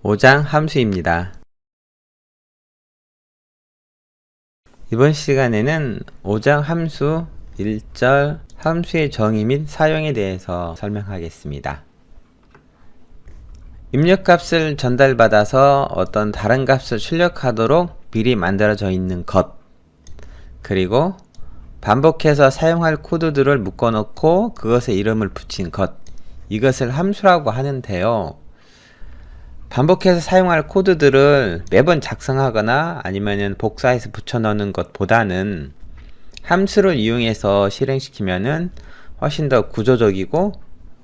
5장 함수입니다. 이번 시간에는 5장 함수 1절 함수의 정의 및 사용에 대해서 설명하겠습니다. 입력값을 전달받아서 어떤 다른 값을 출력하도록 미리 만들어져 있는 것, 그리고 반복해서 사용할 코드들을 묶어놓고 그것에 이름을 붙인 것, 이것을 함수라고 하는데요. 반복해서 사용할 코드들을 매번 작성하거나 아니면 복사해서 붙여넣는 것보다는 함수를 이용해서 실행시키면은 훨씬 더 구조적이고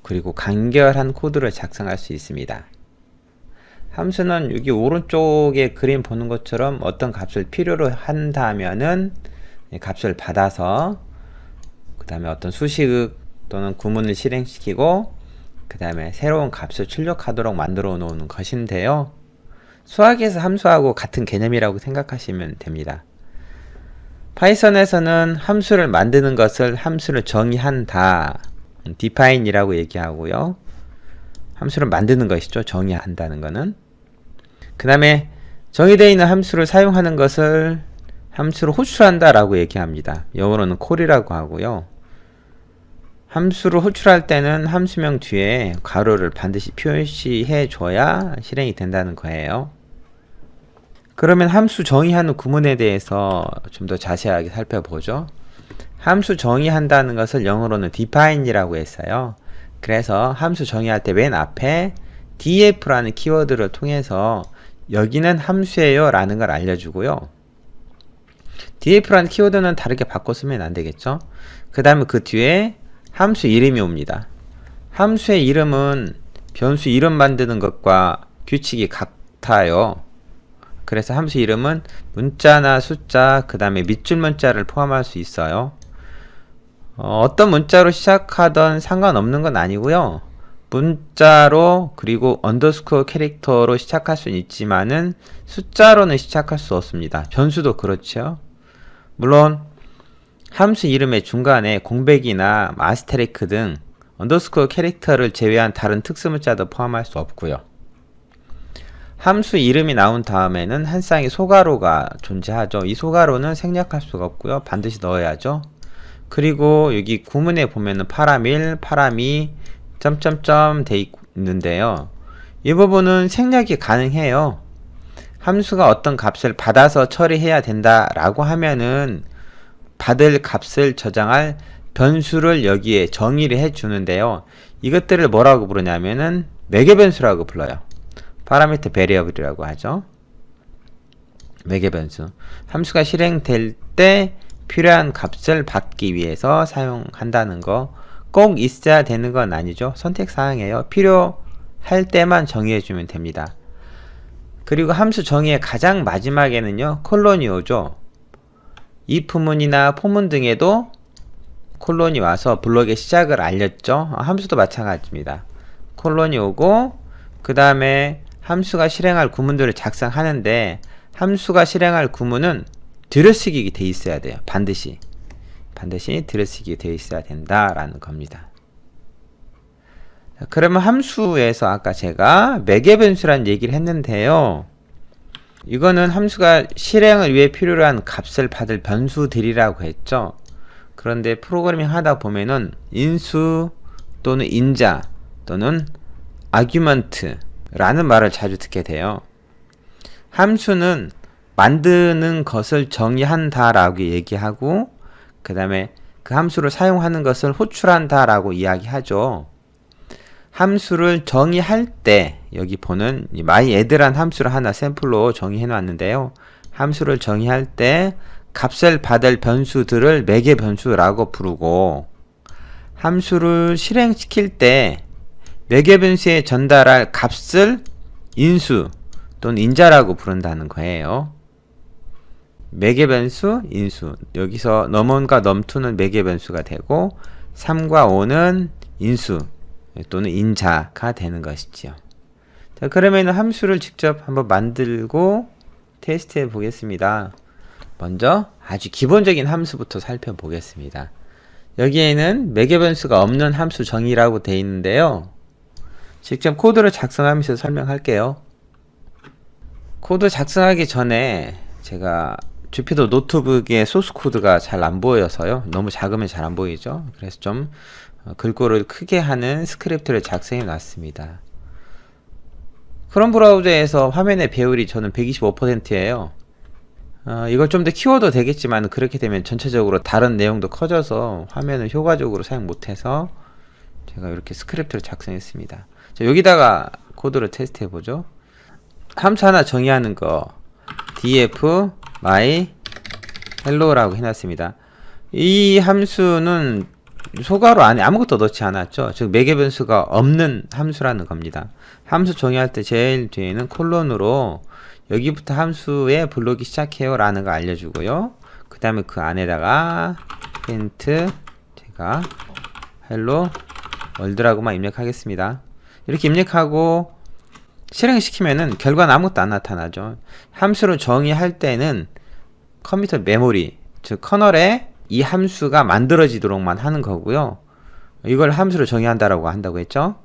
그리고 간결한 코드를 작성할 수 있습니다. 함수는 여기 오른쪽에 그림 보는 것처럼 어떤 값을 필요로 한다면은 값을 받아서 그 다음에 어떤 수식 또는 구문을 실행시키고 그 다음에 새로운 값을 출력하도록 만들어 놓는 것인데요. 수학에서 함수하고 같은 개념이라고 생각하시면 됩니다. 파이썬에서는 함수를 만드는 것을 함수를 정의한다, define 이라고 얘기하고요. 함수를 만드는 것이죠. 정의한다는 것은. 그 다음에 정의되어 있는 함수를 사용하는 것을 함수로 호출한다 라고 얘기합니다. 영어로는 call이라고 하고요. 함수를 호출할 때는 함수명 뒤에 괄호를 반드시 표시해 줘야 실행이 된다는 거예요. 그러면 함수 정의하는 구문에 대해서 좀 더 자세하게 살펴보죠. 함수 정의한다는 것을 영어로는 define 이라고 했어요. 그래서 함수 정의할 때 맨 앞에 def라는 키워드를 통해서 여기는 함수예요 라는 걸 알려주고요. def라는 키워드는 다르게 바꿔 쓰면 안 되겠죠. 그 다음에 그 뒤에 함수 이름이 옵니다. 함수의 이름은 변수 이름 만드는 것과 규칙이 같아요. 그래서 함수 이름은 문자나 숫자, 그 다음에 밑줄 문자를 포함할 수 있어요. 어떤 문자로 시작하던 상관없는 건 아니고요. 문자로 그리고 언더스코어 캐릭터로 시작할 수는 있지만은 숫자로는 시작할 수 없습니다. 변수도 그렇죠. 물론 함수 이름의 중간에 공백이나 아스테리크 등 언더스코어 캐릭터를 제외한 다른 특수 문자도 포함할 수 없고요. 함수 이름이 나온 다음에는 한 쌍의 소괄호가 존재하죠. 이 소괄호는 생략할 수가 없고요. 반드시 넣어야죠. 그리고 여기 구문에 보면은 파람1, 파람2, 점점점 돼 있는데요. 이 부분은 생략이 가능해요. 함수가 어떤 값을 받아서 처리해야 된다라고 하면은 받을 값을 저장할 변수를 여기에 정의를 해 주는데요. 이것들을 뭐라고 부르냐면은 매개변수라고 불러요. 파라미터 베리어블이라고 하죠. 매개변수. 함수가 실행될 때 필요한 값을 받기 위해서 사용한다는 거. 꼭 있어야 되는 건 아니죠. 선택사항이에요. 필요할 때만 정의해 주면 됩니다. 그리고 함수 정의의 가장 마지막에는요, 콜론이 오죠. if문이나 포문 등에도 콜론이 와서 블록의 시작을 알렸죠. 함수도 마찬가지입니다. 콜론이 오고 그 다음에 함수가 실행할 구문들을 작성하는데 함수가 실행할 구문은 들여쓰기 돼 있어야 돼요. 반드시 들여쓰기 돼 있어야 된다라는 겁니다. 그러면 함수에서 아까 제가 매개변수라는 얘기를 했는데요. 이거는 함수가 실행을 위해 필요로 한 값을 받을 변수들이라고 했죠. 그런데 프로그래밍 하다 보면은 인수 또는 인자 또는 아규먼트 라는 말을 자주 듣게 돼요. 함수는 만드는 것을 정의한다 라고 얘기하고 그 다음에 그 함수를 사용하는 것을 호출한다 라고 이야기하죠. 함수를 정의할 때 여기 보는 myAdd란 함수를 하나 샘플로 정의해 놨는데요. 함수를 정의할 때 값을 받을 변수들을 매개변수라고 부르고 함수를 실행시킬 때 매개변수에 전달할 값을 인수 또는 인자라고 부른다는 거예요. 매개변수, 인수. 여기서 num1과 num2는 매개변수가 되고 3과 5는 인수 또는 인자가 되는 것이죠. 자, 그러면 함수를 직접 한번 만들고 테스트해 보겠습니다. 먼저 아주 기본적인 함수부터 살펴보겠습니다. 여기에는 매개 변수가 없는 함수 정의라고 되어 있는데요. 직접 코드를 작성하면서 설명할게요. 코드 작성하기 전에 제가 주피터 노트북의 소스 코드가 잘 안 보여서요. 너무 작으면 잘 안 보이죠. 그래서 좀 글꼴을 크게 하는 스크립트를 작성해 놨습니다. 크롬 브라우저에서 화면의 배율이 저는 125%예요. 이걸 좀 더 키워도 되겠지만 그렇게 되면 전체적으로 다른 내용도 커져서 화면을 효과적으로 사용 못해서 제가 이렇게 스크립트를 작성했습니다. 자, 여기다가 코드를 테스트 해보죠. 함수 하나 정의하는 거 df my hello라고 해놨습니다. 이 함수는 소괄호 안에 아무것도 넣지 않았죠. 즉 매개 변수가 없는 함수라는 겁니다. 함수 정의할 때 제일 뒤에는 콜론으로 여기부터 함수의 블록이 시작해요 라는 거 알려주고요. 그 다음에 그 안에다가 print 제가 hello world라고만 입력하겠습니다. 이렇게 입력하고 실행시키면은 결과는 아무것도 안 나타나죠. 함수를 정의할 때는 컴퓨터 메모리 즉 커널에 이 함수가 만들어지도록만 하는 거고요. 이걸 함수를 정의한다라고 한다고 했죠.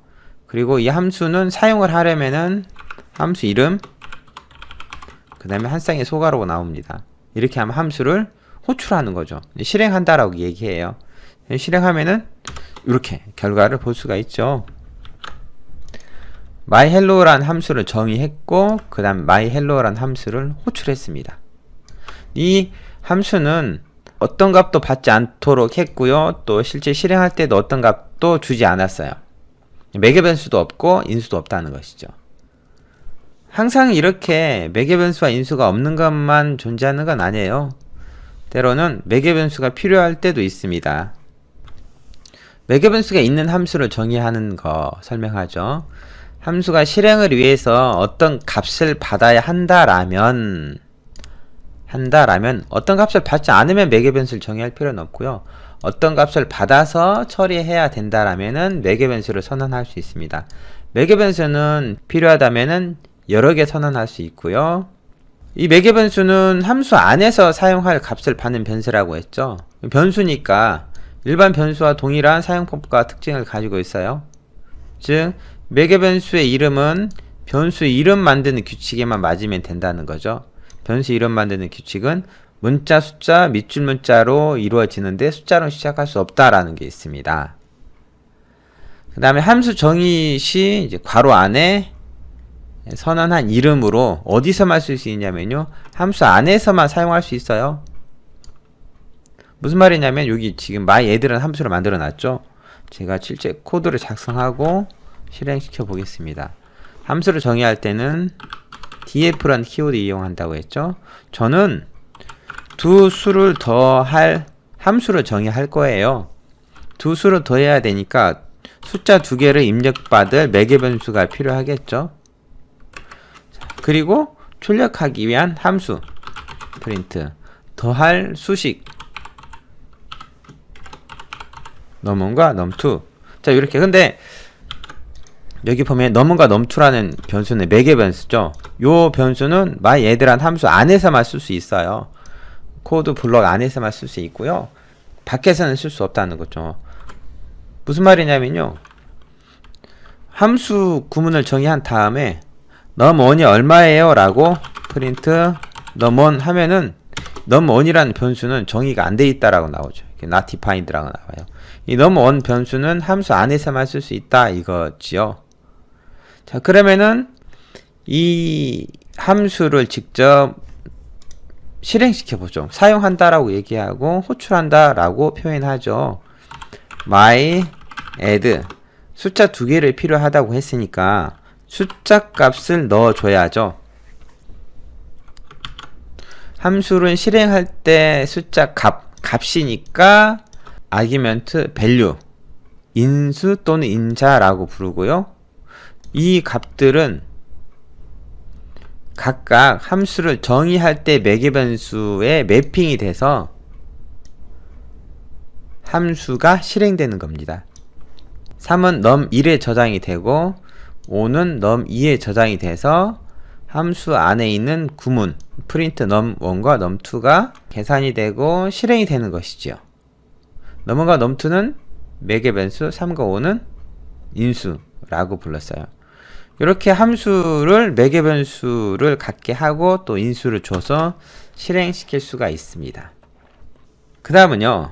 그리고 이 함수는 사용을 하려면은 함수 이름 그 다음에 한 쌍의 소괄호가 나옵니다. 이렇게 하면 함수를 호출하는 거죠. 실행한다라고 얘기해요. 실행하면은 이렇게 결과를 볼 수가 있죠. myhello란 함수를 정의했고 그 다음 myhello란 함수를 호출했습니다. 이 함수는 어떤 값도 받지 않도록 했고요. 또 실제 실행할 때도 어떤 값도 주지 않았어요. 매개 변수도 없고 인수도 없다는 것이죠. 항상 이렇게 매개 변수와 인수가 없는 것만 존재하는 건 아니에요. 때로는 매개 변수가 필요할 때도 있습니다. 매개 변수가 있는 함수를 정의하는 거 설명하죠. 함수가 실행을 위해서 어떤 값을 받아야 한다라면 어떤 값을 받지 않으면 매개 변수를 정의할 필요는 없고요. 어떤 값을 받아서 처리해야 된다라면은 매개 변수를 선언할 수 있습니다. 매개 변수는 필요하다면은 여러 개 선언할 수 있고요. 이 매개 변수는 함수 안에서 사용할 값을 받는 변수라고 했죠. 변수니까 일반 변수와 동일한 사용법과 특징을 가지고 있어요. 즉 매개 변수의 이름은 변수 이름 만드는 규칙에만 맞으면 된다는 거죠. 변수 이름 만드는 규칙은 문자, 숫자, 밑줄 문자로 이루어지는데 숫자로 시작할 수 없다라는 게 있습니다. 그 다음에 함수 정의 시 이제 괄호 안에 선언한 이름으로 어디서만 쓸 수 있냐면요. 함수 안에서만 사용할 수 있어요. 무슨 말이냐면 여기 지금 myAdd라는 함수를 만들어 놨죠. 제가 실제 코드를 작성하고 실행시켜 보겠습니다. 함수를 정의할 때는 df라는 키워드 이용한다고 했죠. 저는 두 수를 더할 함수를 정의할 거예요. 두 수를 더해야 되니까 숫자 두 개를 입력받을 매개 변수가 필요하겠죠. 그리고 출력하기 위한 함수 print 더할 수식 num1과 num2. 자 이렇게. 근데 여기 보면 num1과 num2라는 변수는 매개 변수죠. 요 변수는 myAdd라는 함수 안에서만 쓸 수 있어요. 코드 블록 안에서만 쓸 수 있고요. 밖에서는 쓸 수 없다는 거죠. 무슨 말이냐면요. 함수 구문을 정의한 다음에 num1이 얼마예요? 라고 print num1 하면은 num1이라는 변수는 정의가 안 돼 있다라고 나오죠. not defined라고 나와요. 이 num1 변수는 함수 안에서만 쓸 수 있다 이거지요. 자 그러면은 이 함수를 직접 실행시켜 보죠. 사용한다라고 얘기하고 호출한다라고 표현하죠. myAdd 숫자 두 개를 필요하다고 했으니까 숫자 값을 넣어줘야죠. 함수를 실행할 때 숫자 값이니까 argument value 인수 또는 인자라고 부르고요. 이 값들은 각각 함수를 정의할 때 매개 변수에 매핑이 돼서 함수가 실행되는 겁니다. 3은 num1에 저장이 되고 5는 num2에 저장이 돼서 함수 안에 있는 구문 프린트 num1과 num2가 계산이 되고 실행이 되는 것이지요. num1과 num2는 매개 변수, 3과 5는 인수라고 불렀어요. 이렇게 함수를 매개 변수를 갖게 하고 또 인수를 줘서 실행시킬 수가 있습니다. 그 다음은요,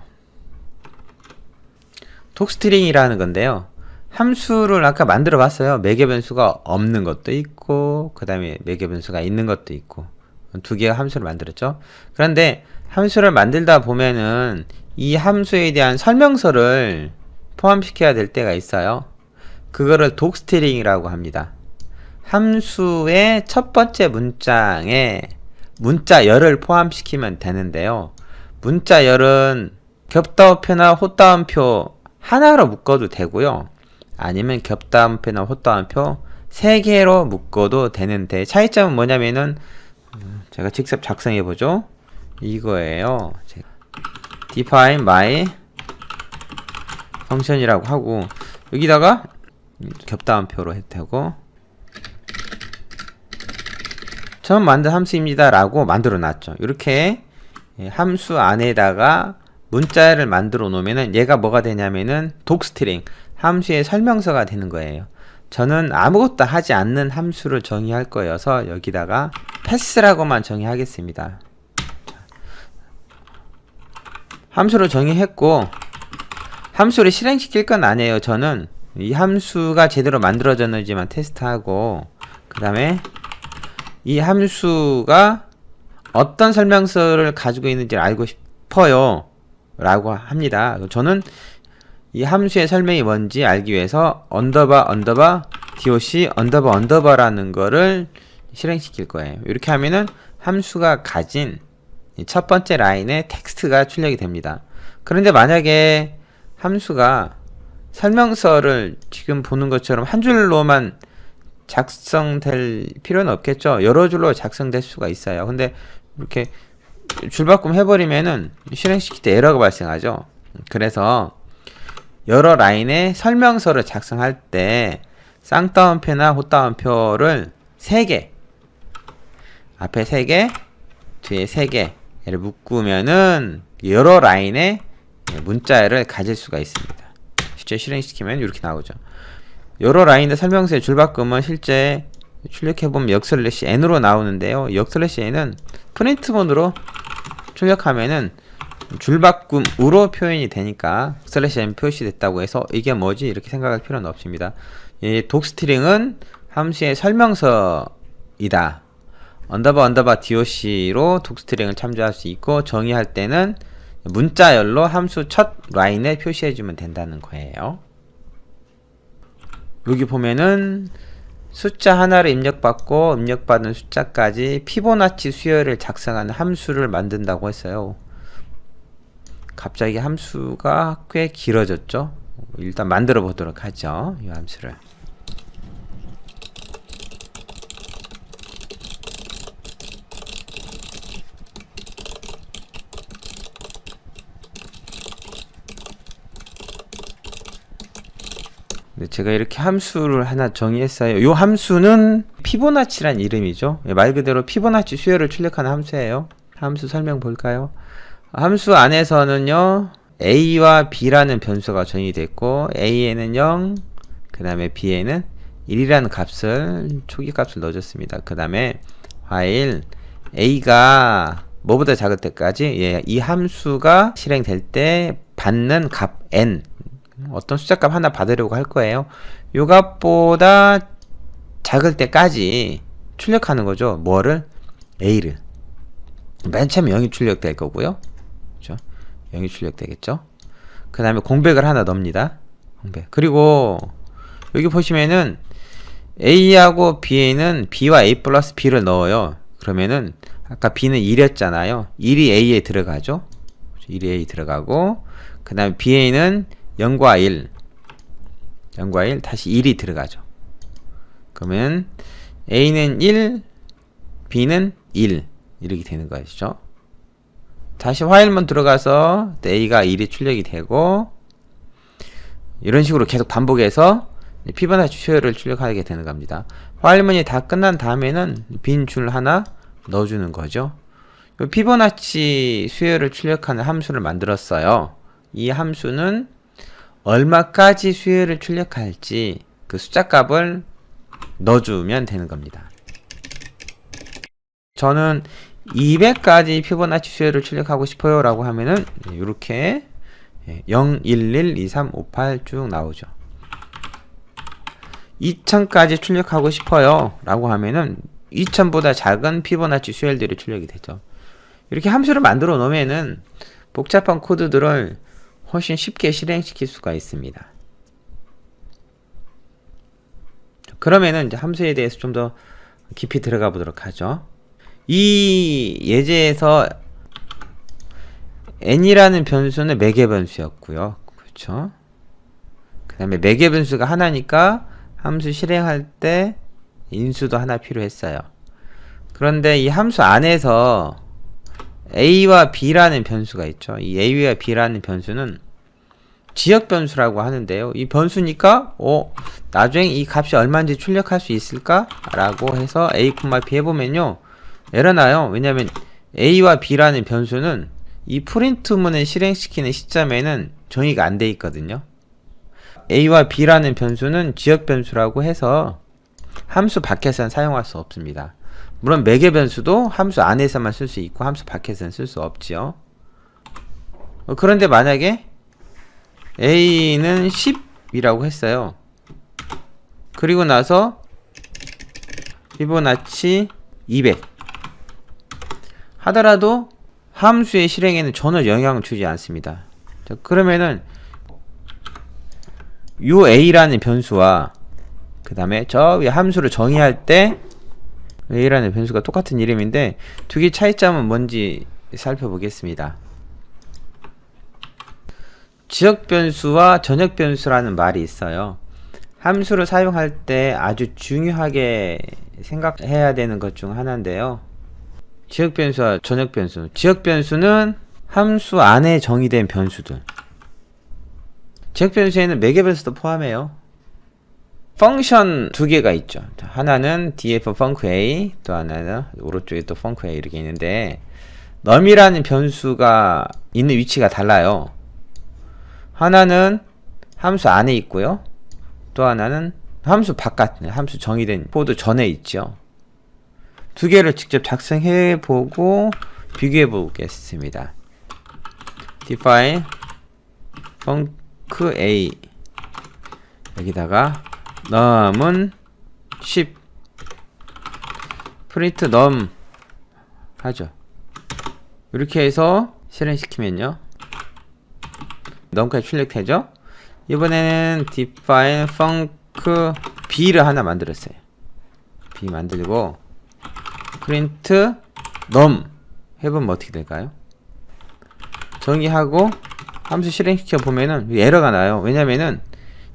독스트링이라는 건데요. 함수를 아까 만들어 봤어요. 매개 변수가 없는 것도 있고, 그 다음에 매개 변수가 있는 것도 있고, 두 개의 함수를 만들었죠. 그런데 함수를 만들다 보면은 이 함수에 대한 설명서를 포함시켜야 될 때가 있어요. 그거를 독스트링이라고 합니다. 함수의 첫 번째 문장에 문자열을 포함시키면 되는데요. 문자열은 겹다운표나 헛다운표 하나로 묶어도 되고요. 아니면 겹다운표나 헛다운표 3개로 묶어도 되는데, 차이점은 뭐냐면은 제가 직접 작성해 보죠. 이거예요. define my function이라고 하고, 여기다가 겹다운표로 해도 되고, 처음 만든 함수입니다 라고 만들어 놨죠. 이렇게 함수 안에다가 문자를 만들어 놓으면은 얘가 뭐가 되냐면은 독스트링, 함수의 설명서가 되는 거예요. 저는 아무것도 하지 않는 함수를 정의할 거여서 여기다가 패스라고만 정의하겠습니다. 함수를 정의했고, 함수를 실행시킬 건 아니에요. 저는 이 함수가 제대로 만들어졌는지만 테스트하고, 그 다음에 이 함수가 어떤 설명서를 가지고 있는지를 알고 싶어요 라고 합니다. 저는 이 함수의 설명이 뭔지 알기 위해서 언더바 doc 언더바라는 거를 실행시킬 거예요. 이렇게 하면은 함수가 가진 첫 번째 라인에 텍스트가 출력이 됩니다. 그런데 만약에 함수가 설명서를 지금 보는 것처럼 한 줄로만 작성될 필요는 없겠죠. 여러 줄로 작성될 수가 있어요. 근데 이렇게 줄바꿈 해버리면은 실행시킬 때 에러가 발생하죠. 그래서 여러 라인의 설명서를 작성할 때 쌍따옴표나 헛따옴표를 3개, 앞에 3개, 뒤에 3개를 묶으면은 여러 라인의 문자를 가질 수가 있습니다. 실제 실행시키면 이렇게 나오죠. 여러 라인의 설명서의 줄바꿈은 실제 출력해보면 역슬래시 n으로 나오는데요. 역슬래시 n은 프린트본으로 출력하면은 줄바꿈으로 표현이 되니까 슬래시 n 표시됐다고 해서 이게 뭐지 이렇게 생각할 필요는 없습니다. 이 독스트링은 함수의 설명서이다. 언더바 doc로 독스트링을 참조할 수 있고, 정의할 때는 문자열로 함수 첫 라인에 표시해주면 된다는 거예요. 여기 보면은 숫자 하나를 입력받고 입력받은 숫자까지 피보나치 수열을 작성하는 함수를 만든다고 했어요. 갑자기 함수가 꽤 길어졌죠. 일단 만들어 보도록 하죠. 이 함수를. 제가 이렇게 함수를 하나 정의했어요. 이 함수는 피보나치란 이름이죠. 말 그대로 피보나치 수열을 출력하는 함수예요. 함수 설명 볼까요? 함수 안에서는요, a와 b라는 변수가 정의됐고, a에는 0, 그 다음에 b에는 1이라는 값을, 초기 값을 넣어줬습니다. 그 다음에 while a가 뭐보다 작을 때까지, 이 함수가 실행될 때 받는 값 n, 어떤 숫자값 하나 받으려고 할 거예요. 요 값보다 작을 때까지 출력하는 거죠. 뭐를? a를. 맨 처음에 0이 출력될 거고요. 그렇죠? 0이 출력되겠죠. 그 다음에 공백을 하나 넣습니다. 공백. 그리고 여기 보시면은 a하고 b에는 b와 a 플러스 b를 넣어요. 그러면은 아까 b는 1이었잖아요. 1이 a에 들어가죠. 1이 a 들어가고, 그 다음에 b에는 0과 1 다시 1이 들어가죠. 그러면 a는 1, b는 1 이렇게 되는 것이죠. 다시 while만 들어가서 a가 1이 출력이 되고, 이런 식으로 계속 반복해서 피보나치 수열을 출력하게 되는 겁니다. while문이 다 끝난 다음에는 빈 줄 하나 넣어주는 거죠. 피보나치 수열을 출력하는 함수를 만들었어요. 이 함수는 얼마까지 수열을 출력할지 그 숫자 값을 넣어주면 되는 겁니다. 저는 200까지 피보나치 수열을 출력하고 싶어요 라고 하면은 이렇게 0, 1, 1, 2, 3, 5, 8 쭉 나오죠. 2000까지 출력하고 싶어요 라고 하면은 2000보다 작은 피보나치 수열들이 출력이 되죠. 이렇게 함수를 만들어 놓으면은 복잡한 코드들을 훨씬 쉽게 실행시킬 수가 있습니다. 그러면은 이제 함수에 대해서 좀 더 깊이 들어가 보도록 하죠. 이 예제에서 n이라는 변수는 매개 변수였고요. 그렇죠? 그 다음에 매개 변수가 하나니까 함수 실행할 때 인수도 하나 필요했어요. 그런데 이 함수 안에서 a와 b라는 변수가 있죠. 이 a와 b라는 변수는 지역 변수라고 하는데요. 이 변수니까 나중에 이 값이 얼마인지 출력할 수 있을까? 라고 해서 a, b 해보면요 에러 나요. 왜냐면 a와 b라는 변수는 이 프린트문을 실행시키는 시점에는 정의가 안 돼 있거든요. a와 b라는 변수는 지역 변수라고 해서 함수 밖에서는 사용할 수 없습니다. 물론 매개 변수도 함수 안에서만 쓸 수 있고 함수 밖에서는 쓸 수 없지요. 그런데 만약에 a는 10이라고 했어요. 그리고 나서 피보나치 200 하더라도 함수의 실행에는 전혀 영향을 주지 않습니다. 자, 그러면은 요 a라는 변수와 그 다음에 저 위에 함수를 정의할 때 a라는 변수가 똑같은 이름인데 두 개 차이점은 뭔지 살펴보겠습니다. 지역 변수와 전역 변수라는 말이 있어요. 함수를 사용할 때 아주 중요하게 생각해야 되는 것 중 하나인데요. 지역 변수와 전역 변수. 지역 변수는 함수 안에 정의된 변수들. 지역 변수에는 매개 변수도 포함해요. 펑션 두 개가 있죠. 하나는 df func_a, 또 하나는 오른쪽에 또 func_a 이렇게 있는데 num이라는 변수가 있는 위치가 달라요. 하나는 함수 안에 있고요. 또 하나는 함수 바깥, 함수 정의된 코드 전에 있죠. 두 개를 직접 작성해 보고 비교해 보겠습니다. define func_a 여기다가 num은 10 print num 하죠. 이렇게 해서 실행시키면요 num까지 출력되죠. 이번에는 define func_b를 하나 만들었어요. b 만들고 print num 해보면 어떻게 될까요? 정의하고 함수 실행시켜 보면은 에러가 나요. 왜냐면은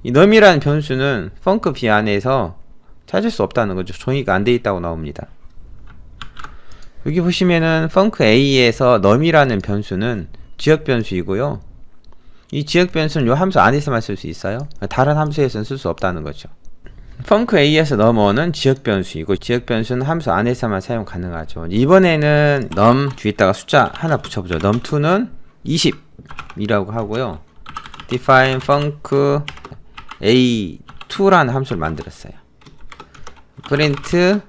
이 num이라는 변수는 func_b 안에서 찾을 수 없다는 거죠. 정의가 안 돼 있다고 나옵니다. 여기 보시면은 func_a에서 num이라는 변수는 지역 변수이고요. 이 지역 변수는 이 함수 안에서만 쓸 수 있어요. 다른 함수에서는 쓸 수 없다는 거죠. func_a에서 num1은 지역 변수이고 지역 변수는 함수 안에서만 사용 가능하죠. 이번에는 num 뒤에다가 숫자 하나 붙여보죠. num2는 20이라고 하고요. define func_a2라는 함수를 만들었어요. print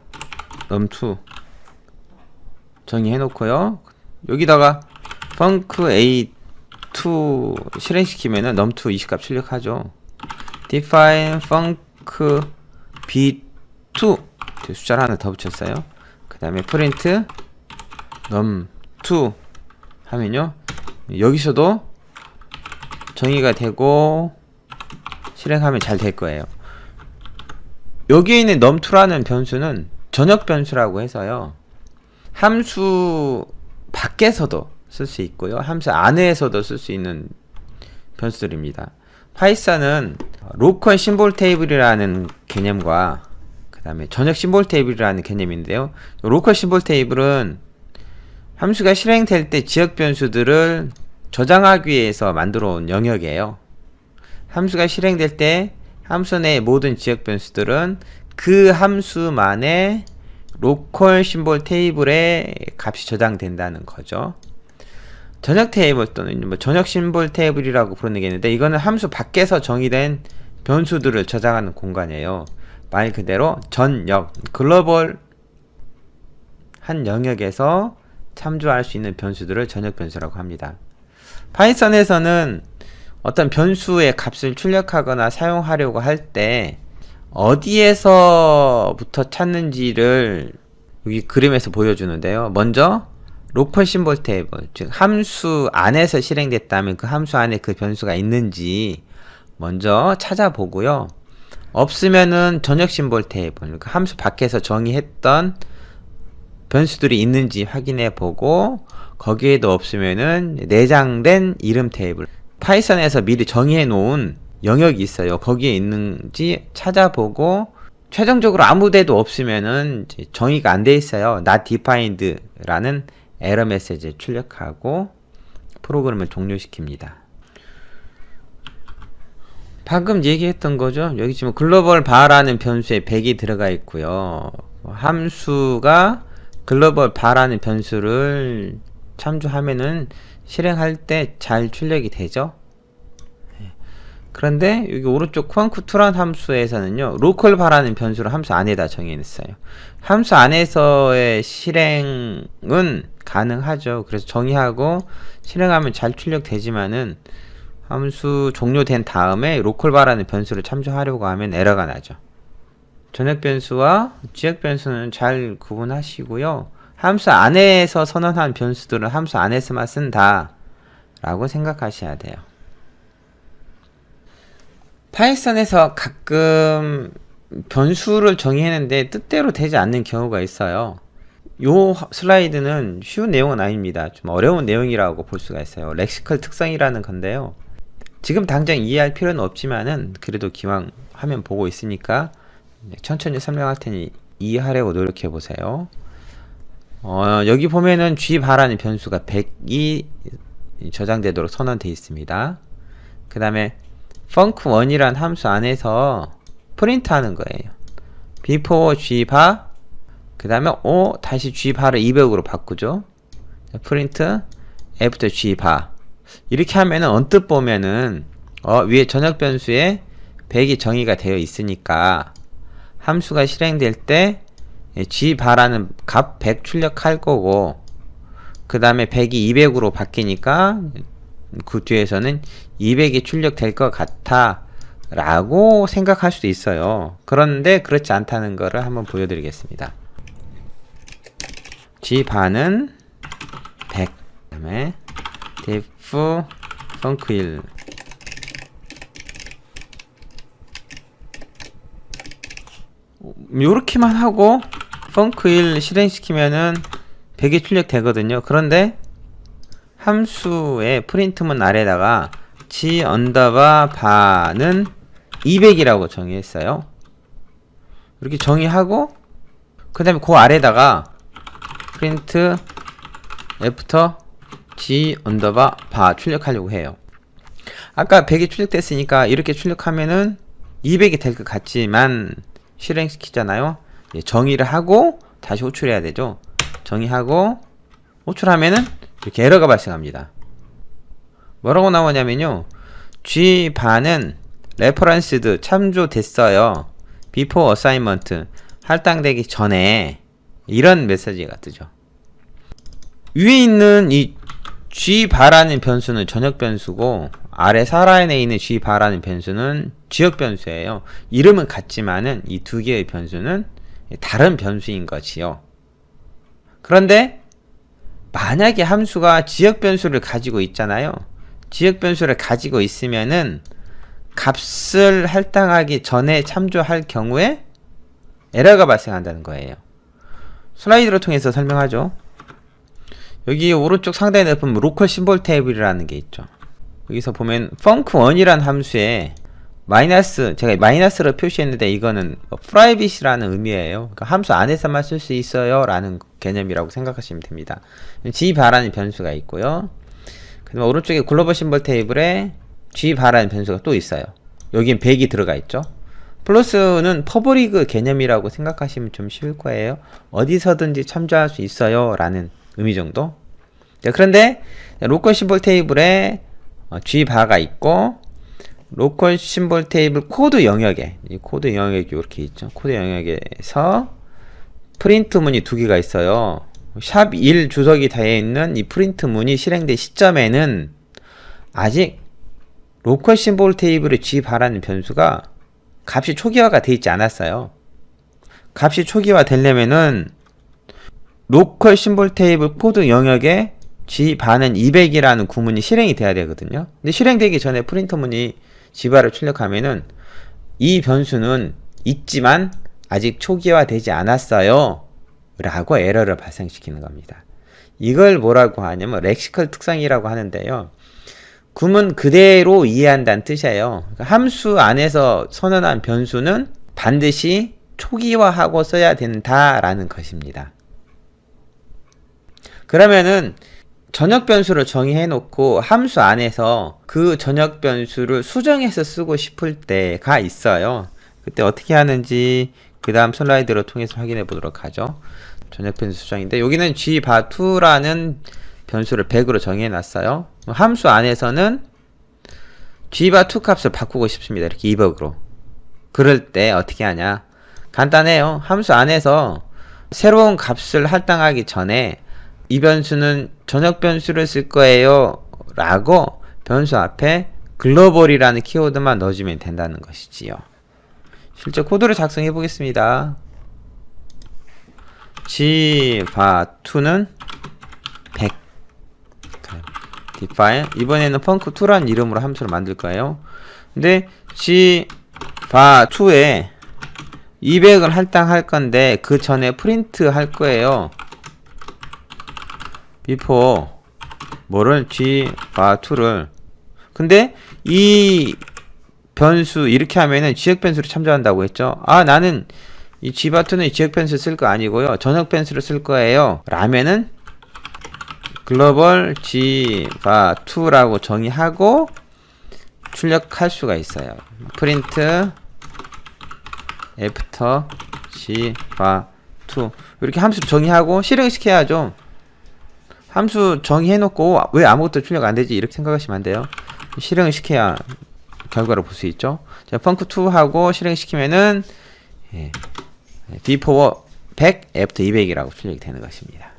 num2 정의해 놓고요. 여기다가 func_a2 실행시키면은 num2 20값 출력하죠. define func_b2 숫자를 하나 더 붙였어요. 그 다음에 print num2 하면요 여기서도 정의가 되고 실행하면 잘 될 거예요. 여기에 있는 num2라는 변수는 전역 변수라고 해서요 함수 밖에서도 쓸 수 있고요 함수 안에서도 쓸 수 있는 변수들입니다. 파이썬은 로컬 심볼 테이블이라는 개념과 그 다음에 전역 심볼 테이블이라는 개념인데요, 로컬 심볼 테이블은 함수가 실행될 때 지역 변수들을 저장하기 위해서 만들어 온 영역이에요. 함수가 실행될 때 함수 내 모든 지역 변수들은 그 함수만의 로컬 심볼 테이블에 값이 저장된다는 거죠. 전역 테이블 또는 뭐 전역 심볼 테이블이라고 부르는 게 있는데, 이거는 함수 밖에서 정의된 변수들을 저장하는 공간이에요. 말 그대로 전역, 글로벌 한 영역에서 참조할 수 있는 변수들을 전역 변수라고 합니다. 파이썬에서는 어떤 변수의 값을 출력하거나 사용하려고 할 때 어디에서부터 찾는지를 여기 그림에서 보여주는데요. 먼저 로컬 심볼 테이블, 즉 함수 안에서 실행됐다면 그 함수 안에 그 변수가 있는지 먼저 찾아보고요. 없으면은 전역 심볼 테이블, 그러니까 함수 밖에서 정의했던 변수들이 있는지 확인해 보고, 거기에도 없으면은 내장된 이름 테이블, 파이썬에서 미리 정의해 놓은 영역이 있어요. 거기에 있는지 찾아보고, 최종적으로 아무 데도 없으면은 정의가 안 돼 있어요. not defined 라는 에러 메시지를 출력하고 프로그램을 종료시킵니다. 방금 얘기했던 거죠. 여기 지금 글로벌 바라는 변수에 100이 들어가 있고요. 함수가 글로벌 바라는 변수를 참조하면은 실행할 때 잘 출력이 되죠. 그런데 여기 오른쪽 쿼ን크2란 함수에서는요, 로컬 바라는 변수를 함수 안에다 정의했어요. 함수 안에서의 실행은 가능하죠. 그래서 정의하고 실행하면 잘 출력되지만은 함수 종료된 다음에 로컬 바라는 변수를 참조하려고 하면 에러가 나죠. 전역 변수와 지역 변수는 잘 구분하시고요. 함수 안에서 선언한 변수들은 함수 안에서만 쓴다 라고 생각하셔야 돼요. 파이썬에서 가끔 변수를 정의했는데 뜻대로 되지 않는 경우가 있어요. 요 슬라이드는 쉬운 내용은 아닙니다. 좀 어려운 내용이라고 볼 수가 있어요. 렉시컬 특성이라는 건데요. 지금 당장 이해할 필요는 없지만은 그래도 기왕 화면 보고 있으니까 천천히 설명할 테니 이해하려고 노력해 보세요. 여기 보면은 g바라는 변수가 100이 저장되도록 선언되어 있습니다. 그 다음에 func1이란 함수 안에서 프린트 하는 거예요. before gbar, 그 다음에 다시 gbar을 200으로 바꾸죠. 프린트 after gbar. 이렇게 하면은 언뜻 보면은 위에 전역 변수에 100이 정의가 되어 있으니까 함수가 실행될 때 gbar라는 값 100 출력할 거고, 그 다음에 100이 200으로 바뀌니까 그 뒤에서는 200이 출력될 것 같아 라고 생각할 수도 있어요. 그런데 그렇지 않다는 거를 한번 보여드리겠습니다. gbar는 100, 그 다음에 def func1, 요렇게만 하고 func1 실행시키면은 100이 출력되거든요. 그런데 함수의 프린트문 아래다가 g 언더바 바는 200이라고 정의했어요. 이렇게 정의하고 그 다음에 그 아래다가 프린트 after g 언더바 바 출력하려고 해요. 아까 100이 출력됐으니까 이렇게 출력하면은 200이 될 것 같지만 실행시키잖아요. 정의를 하고 다시 호출해야 되죠. 정의하고 호출하면은 이렇게 에러가 발생합니다. 뭐라고 나오냐면요, gbar는 referenced 참조됐어요. before assignment 할당되기 전에, 이런 메시지가 뜨죠. 위에 있는 이 gbar라는 변수는 전역 변수고, 아래 사라인에 있는 gbar라는 변수는 지역 변수예요. 이름은 같지만은 이 두 개의 변수는 다른 변수인 것이요. 그런데 만약에 함수가 지역 변수를 가지고 있잖아요. 지역 변수를 가지고 있으면은 값을 할당하기 전에 참조할 경우에 에러가 발생한다는 거예요. 슬라이드를 통해서 설명하죠. 여기 오른쪽 상단에 높은 로컬 심볼 테이블이라는 게 있죠. 여기서 보면 func1이란 함수에 마이너스, 제가 마이너스로 표시했는데 이거는 private라는 의미예요. 그러니까 함수 안에서만 쓸 수 있어요 라는 개념이라고 생각하시면 됩니다. gbar라는 변수가 있고요. 그 다음에 오른쪽에 글로벌 심볼 테이블에 gbar라는 변수가 또 있어요. 여기엔 100이 들어가 있죠. 플러스는 퍼블릭 개념이라고 생각하시면 좀 쉬울 거예요. 어디서든지 참조할 수 있어요 라는 의미 정도. 자, 그런데 로컬 심볼 테이블에 g바가 있고 로컬 심볼 테이블 코드 영역에, 이 코드 영역이 이렇게 있죠. 코드 영역에서 프린트 문이 두 개가 있어요. 샵 1 주석이 되어 있는 이 프린트 문이 실행된 시점에는 아직 로컬 심볼 테이블의 g바라는 변수가 값이 초기화가 되어 있지 않았어요. 값이 초기화 되려면은 로컬 심볼 테이블 코드 영역에 g바는 200이라는 구문이 실행이 돼야 되거든요. 근데 실행되기 전에 프린터 문이 g바를 출력하면은 이 변수는 있지만 아직 초기화 되지 않았어요 라고 에러를 발생시키는 겁니다. 이걸 뭐라고 하냐면 렉시컬 특성이라고 하는데요. 구문 그대로 이해한다는 뜻이에요. 그러니까 함수 안에서 선언한 변수는 반드시 초기화하고 써야 된다라는 것입니다. 그러면은 전역 변수를 정의해 놓고 함수 안에서 그 전역 변수를 수정해서 쓰고 싶을 때가 있어요. 그때 어떻게 하는지 그 다음 슬라이드로 통해서 확인해 보도록 하죠. 전역 변수 수정인데 여기는 g바2라는 변수를 100으로 정해 놨어요. 함수 안에서는 g바2 값을 바꾸고 싶습니다. 이렇게 200으로. 그럴 때 어떻게 하냐? 간단해요. 함수 안에서 새로운 값을 할당하기 전에 이 변수는 전역 변수를 쓸 거예요 라고 변수 앞에 글로벌이라는 키워드만 넣어주면 된다는 것이지요. 실제 코드를 작성해 보겠습니다. g바2는 100 define, 이번에는 func2라는 이름으로 함수를 만들 거예요. 근데 g바2에 200을 할당할 건데 그 전에 프린트 할 거예요. before 뭐를 g바2를. 근데 이 변수 이렇게 하면은 지역 변수를 참조한다고 했죠. 아, 나는 이 g바2는 지역 변수 쓸 거 아니고요, 전역 변수를 쓸 거예요 라면은 글로벌 g바2라고 정의하고 출력할 수가 있어요. 프린트 after g바2 이렇게 함수를 정의하고 실행시켜야죠. 함수 정의해놓고 왜 아무것도 출력 안되지 이렇게 생각하시면 안돼요. 실행을 시켜야 결과를 볼 수 있죠. 자, func2 하고 실행시키면은 before 100 after 200이라고 출력이 되는 것입니다.